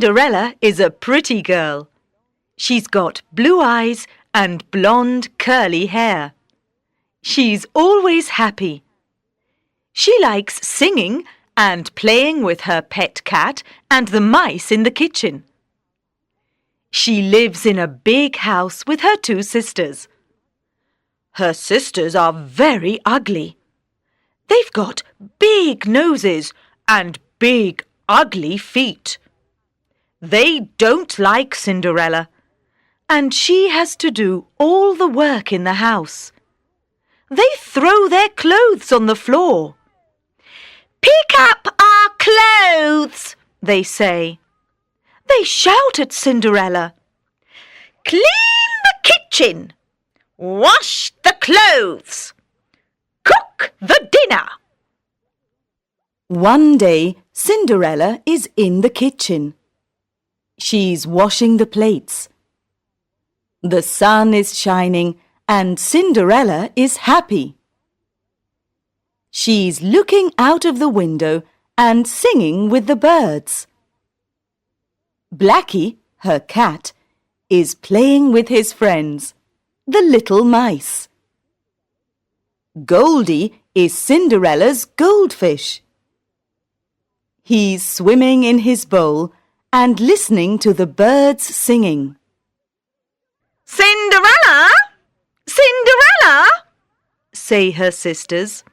Cinderella is a pretty girl. She's got blue eyes and blonde curly hair. She's always happy. She likes singing and playing with her pet cat and the mice in the kitchen. She lives in a big house with her two sisters. Her sisters are very ugly. They've got big noses and big, ugly feet. They don't like Cinderella, and she has to do all the work in the house. They throw their clothes on the floor. "Pick up our clothes," they say. They shout at Cinderella. "Clean the kitchen. Wash the clothes. Cook the dinner." One day, Cinderella is in the kitchen. She's washing the plates. The sun is shining and Cinderella is happy. She's looking out of the window and singing with the birds. Blackie, her cat, is playing with his friends, the little mice. Goldie is Cinderella's goldfish. He's swimming in his bowl and listening to the birds singing. "Cinderella! Cinderella!" say her sisters.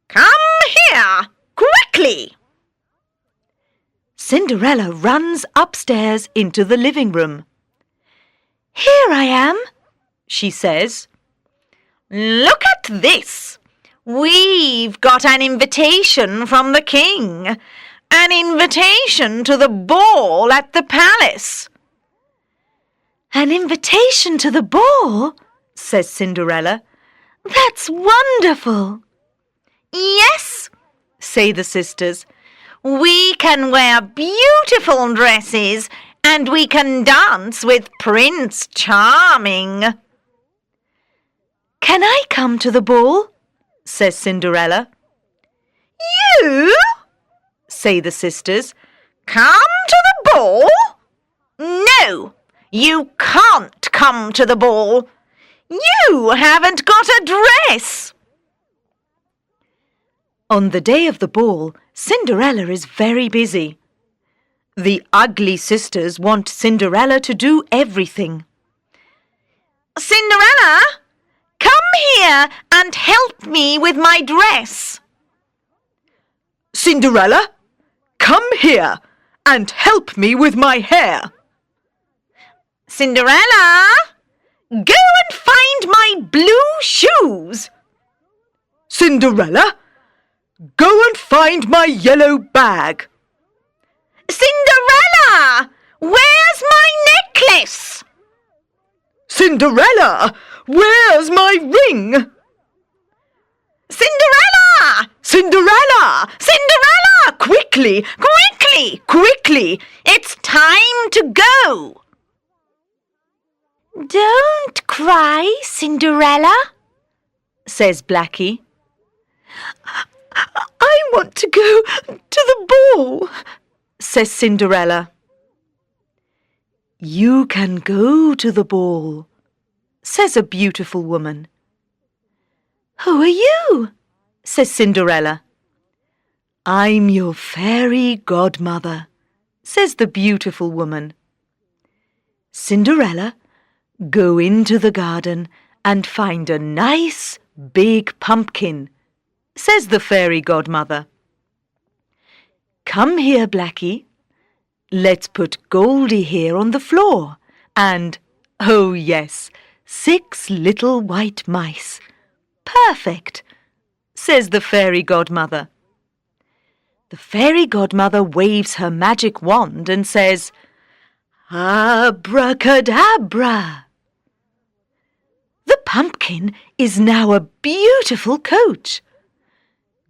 "Come here, quickly!" Cinderella runs upstairs into the living room. "Here I am," she says. "Look at this! We've got an invitation from the king. An invitation to the ball at the palace." "An invitation to the ball?" says Cinderella. "That's wonderful." "Yes," say the sisters. "We can wear beautiful dresses and we can dance with Prince Charming." "Can I come to the ball?" says Cinderella. "You?" say the sisters. "Come to the ball? No, you can't come to the ball. You haven't got a dress." On the day of the ball, Cinderella is very busy. The ugly sisters want Cinderella to do everything. "Cinderella, come here and help me with my dress." "Cinderella, come here and help me with my hair." "Cinderella, go and find my blue shoes." "Cinderella, go and find my yellow bag." "Cinderella, where's my necklace?" "Cinderella, where's my ring?" "Cinderella! "Cinderella! Cinderella! Quickly, quickly, quickly! It's time to go!" "Don't cry, Cinderella," says Blackie. "I want to go to the ball," says Cinderella. "You can go to the ball," says a beautiful woman. "Who are you?" says Cinderella. "I'm your fairy godmother," says the beautiful woman. "Cinderella, go into the garden and find a nice big pumpkin," says the fairy godmother. "Come here, Blackie. Let's put Goldie here on the floor and, oh yes, 6 little white mice. Perfect," says the fairy godmother. The fairy godmother waves her magic wand and says, "Abracadabra." The pumpkin is now a beautiful coach.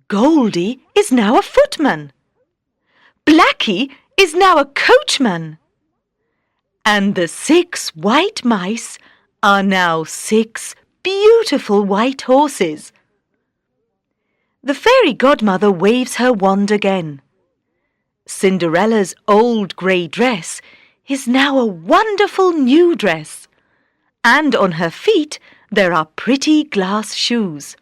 Goldie is now a footman. Blackie is now a coachman. And the 6 white mice are now 6 beautiful white horses. The fairy godmother waves her wand again. Cinderella's old grey dress is now a wonderful new dress, and on her feet there are pretty glass shoes.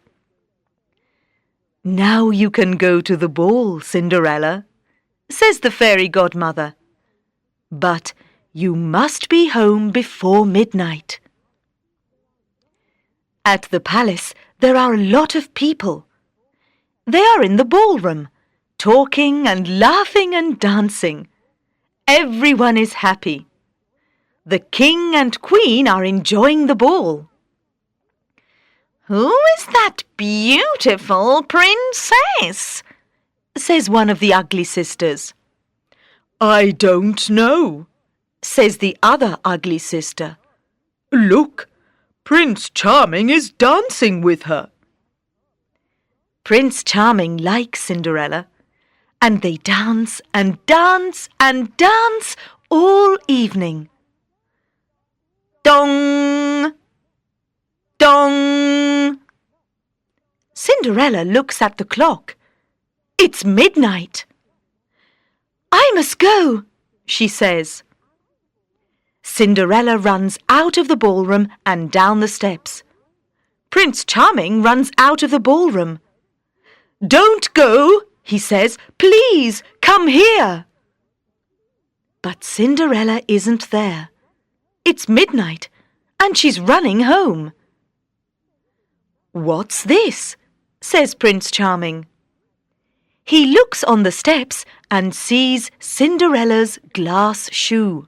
"Now you can go to the ball, Cinderella," says the fairy godmother. "But you must be home before midnight." At the palace there are a lot of people. They are in the ballroom, talking and laughing and dancing. Everyone is happy. The king and queen are enjoying the ball. "Who is that beautiful princess?" says one of the ugly sisters. "I don't know," says the other ugly sister. "Look, Prince Charming is dancing with her." Prince Charming likes Cinderella, and they dance and dance and dance all evening. Dong! Dong! Cinderella looks at the clock. It's midnight. "I must go," she says. Cinderella runs out of the ballroom and down the steps. Prince Charming runs out of the ballroom. "Don't go," he says. "Please, come here." But Cinderella isn't there. It's midnight, and she's running home. "What's this?" says Prince Charming. He looks on the steps and sees Cinderella's glass shoe.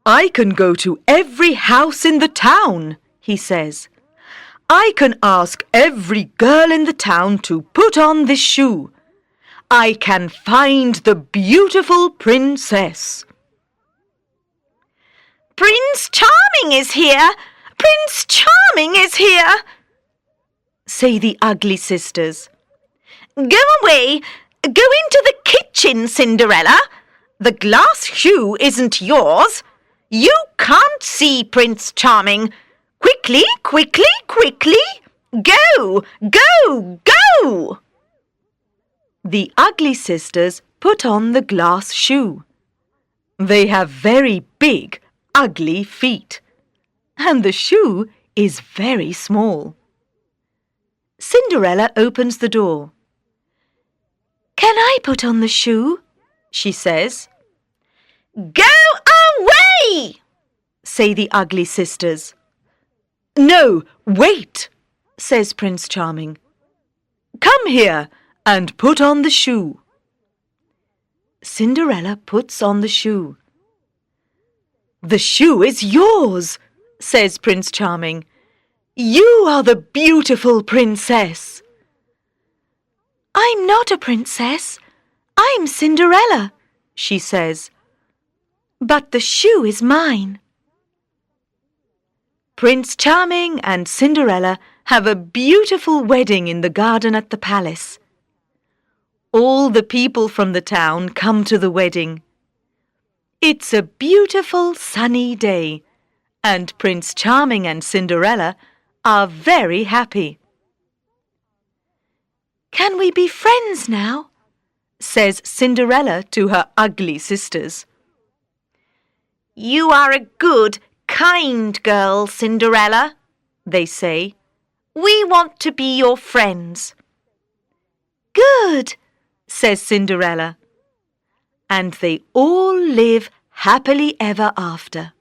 "I can go to every house in the town," he says. "I can ask every girl in the town to put on this shoe. I can find the beautiful princess." "Prince Charming is here! Prince Charming is here!" say the ugly sisters. "Go away! Go into the kitchen, Cinderella! The glass shoe isn't yours. You can't see Prince Charming. Quickly, quickly, quickly! Go! Go! Go!" The ugly sisters put on the glass shoe. They have very big, ugly feet, and the shoe is very small. Cinderella opens the door. "Can I put on the shoe?" she says. "Go away!" say the ugly sisters. "No, wait," says Prince Charming. "Come here and put on the shoe." Cinderella puts on the shoe. "The shoe is yours," says Prince Charming. "You are the beautiful princess." "I'm not a princess. I'm Cinderella," she says. "But the shoe is mine." Prince Charming and Cinderella have a beautiful wedding in the garden at the palace. All the people from the town come to the wedding. It's a beautiful sunny day, and Prince Charming and Cinderella are very happy. "Can we be friends now?" says Cinderella to her ugly sisters. "You are a good, kind girl, Cinderella," they say. "We want to be your friends." "Good," says Cinderella. And they all live happily ever after.